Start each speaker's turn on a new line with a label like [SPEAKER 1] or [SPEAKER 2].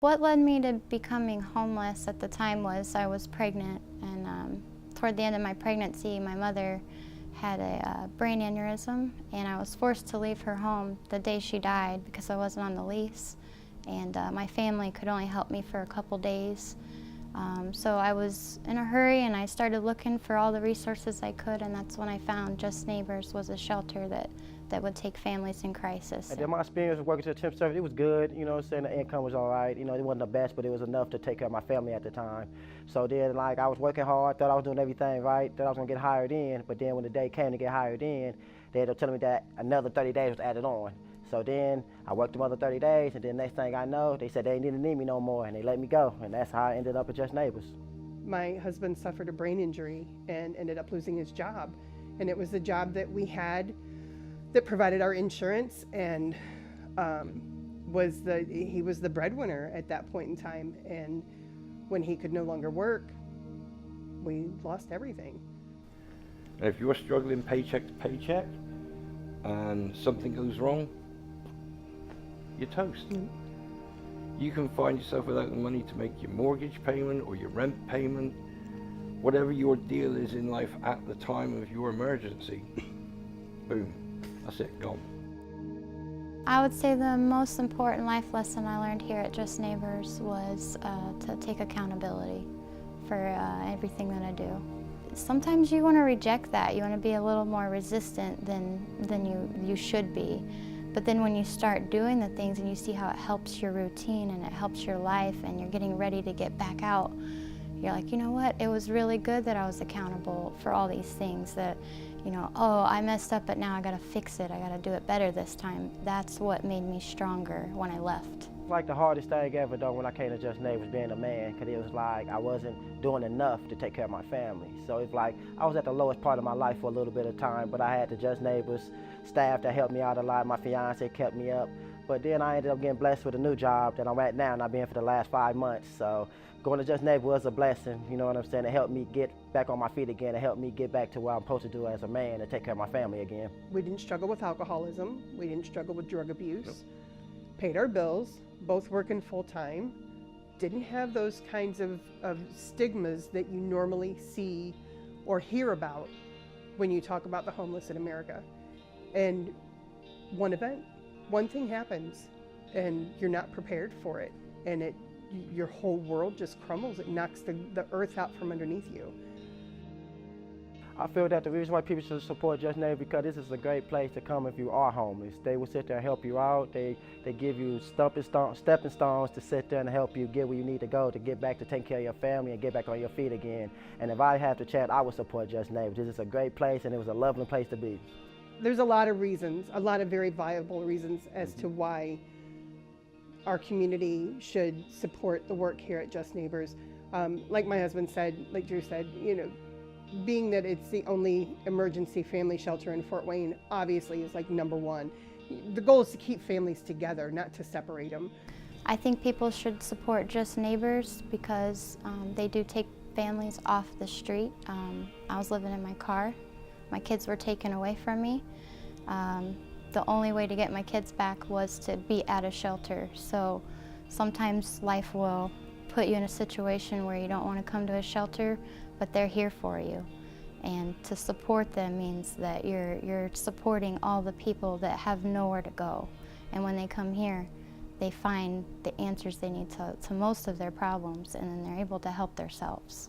[SPEAKER 1] What led me to becoming homeless at the time was I was pregnant, and toward the end of my pregnancy, my mother had a brain aneurysm, and I was forced to leave her home the day she died because I wasn't on the lease, and my family could only help me for a couple days. So I was in a hurry, and I started looking for all the resources I could, and that's when I found Just Neighbors was a shelter that would take families in crisis.
[SPEAKER 2] And then my experience working to the temp service, it was good, you know what I'm saying, the income was all right, you know, it wasn't the best, but it was enough to take care of my family at the time. So then, like, I was working hard, thought I was doing everything right, thought I was gonna get hired in, but then when the day came to get hired in, they ended up telling me that another 30 days was added on. So then I worked another 30 days, and then next thing I know, they said they didn't need me no more, and they let me go, and that's how I ended up at Just Neighbors.
[SPEAKER 3] My husband suffered a brain injury and ended up losing his job, and it was the job that we had that provided our insurance, and he was the breadwinner at that point in time. And when he could no longer work, we lost everything.
[SPEAKER 4] And if you're struggling paycheck to paycheck and something goes wrong, you're toast.
[SPEAKER 3] Mm-hmm.
[SPEAKER 4] You can find yourself without the money to make your mortgage payment or your rent payment, whatever your deal is in life at the time of your emergency. Boom. That's it, gone.
[SPEAKER 1] I would say the most important life lesson I learned here at Just Neighbors was to take accountability for everything that I do. Sometimes you want to reject that. You want to be a little more resistant than you should be. But then when you start doing the things and you see how it helps your routine and it helps your life and you're getting ready to get back out, you're like, you know what, it was really good that I was accountable for all these things that, you know, oh, I messed up, but now I gotta fix it. I gotta do it better this time. That's what made me stronger when I left.
[SPEAKER 2] Like the hardest thing ever though when I came to Just Neighbors being a man, because it was like I wasn't doing enough to take care of my family. So it's like I was at the lowest part of my life for a little bit of time, but I had the Just Neighbors staff that helped me out a lot. My fiance kept me up. But then I ended up getting blessed with a new job that I'm at now, and I've been for the last 5 months. So going to Just Neighbors was a blessing, you know what I'm saying? It helped me get back on my feet again. It helped me get back to what I'm supposed to do as a man and take care of my family again.
[SPEAKER 3] We didn't struggle with alcoholism. We didn't struggle with drug abuse. Paid our bills, both working full time. Didn't have those kinds of stigmas that you normally see or hear about when you talk about the homeless in America. And one event, one thing happens, and you're not prepared for it, and your whole world just crumbles. It knocks the earth out from underneath you.
[SPEAKER 2] I feel that the reason why people should support Just Neighbors because this is a great place to come if you are homeless. They will sit there and help you out. They give you stepping stones to sit there and help you get where you need to go to get back to taking care of your family and get back on your feet again. And if I have to chat, I would support Just Neighbors. This is a great place, and it was a lovely place to be.
[SPEAKER 3] There's a lot of reasons, a lot of very viable reasons as to why our community should support the work here at Just Neighbors. Like my husband said, like Drew said, you know, being that it's the only emergency family shelter in Fort Wayne, obviously is like number one. The goal is to keep families together, not to separate them.
[SPEAKER 1] I think people should support Just Neighbors because they do take families off the street. I was living in my car. My kids were taken away from me. The only way to get my kids back was to be at a shelter. So sometimes life will put you in a situation where you don't want to come to a shelter, but they're here for you. And to support them means that you're supporting all the people that have nowhere to go. And when they come here, they find the answers they need to most of their problems, and then they're able to help themselves.